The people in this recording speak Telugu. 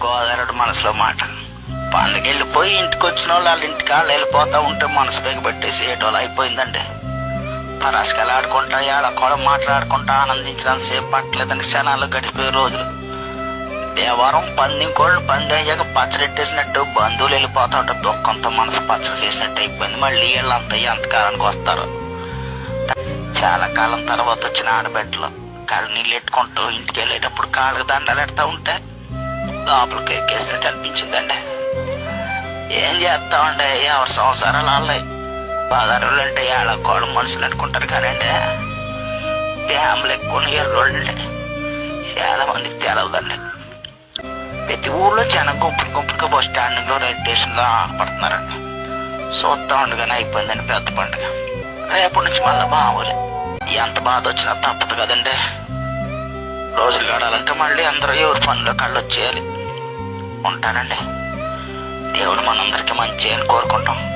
గోదావరి మనసులో మాట. పండుగ వెళ్ళిపోయి ఇంటికి వచ్చిన వాళ్ళు వాళ్ళ ఇంటికి వాళ్ళు వెళ్ళిపోతా ఉంటే మనసు దిగబెట్టేసి ఏటోళ్ళు అయిపోయిందండి. పరాసుకెళ్ళి ఆడుకుంటా ఏడకోవడం మాట్లాడుకుంటా ఆనందించడానికి సేపు పట్టలేదని క్షణాలు గడిచిపోయే రోజులు. వ్యవహారం పందింకోళ్ళు పంది అయ్యాక పచ్చడెట్టేసినట్టు బంధువులు వెళ్ళిపోతా ఉంటే దుఃఖంతో మనసు పచ్చడి చేసినట్టు అయిపోయింది. మళ్ళీ వీళ్ళంతా ఎంతకాలానికి వస్తారు. చాలా కాలం తర్వాత వచ్చిన ఆడబిడ్డలు కాళ్ళు నీళ్ళు ఎట్టుకుంటూ ఇంటికి వెళ్ళేటప్పుడు కాళ్ళకి దండాలు ఎడతా ఉంటే లోపలికి ఎక్కేసినట్టు అనిపించిందండి. ఏం చేస్తామండి, ఎవరి సంవత్సరాలు వాళ్ళే. పదరులు అంటే ఏళ్ళకోవడం మనుషులు అనుకుంటారు కానండి, ఫ్యామిలీ ఎక్కువ ఎర్రోళ్ళండి చాలా మందికి తెలవదండి. ప్రతి ఊళ్ళో జనం గుంపులుగా బస్ స్టాండింగ్ లో రైల్వే స్టేషన్ లో ఆపడుతున్నారండి. చూస్తా ఉండగానే అయిపోయిందండి పెద్ద పండుగ. రేపటి నుంచి మళ్ళీ మామూలే. ఎంత బాధ వచ్చినా తప్పదు కదండి. రోజులు గడాలంటే మళ్ళీ అందరూ ఎవరి పనిలో కళ్ళు వచ్చేయాలి. ఉంటానండి. దేవుడు మనందరికీ మంచి అని కోరుకుంటాం.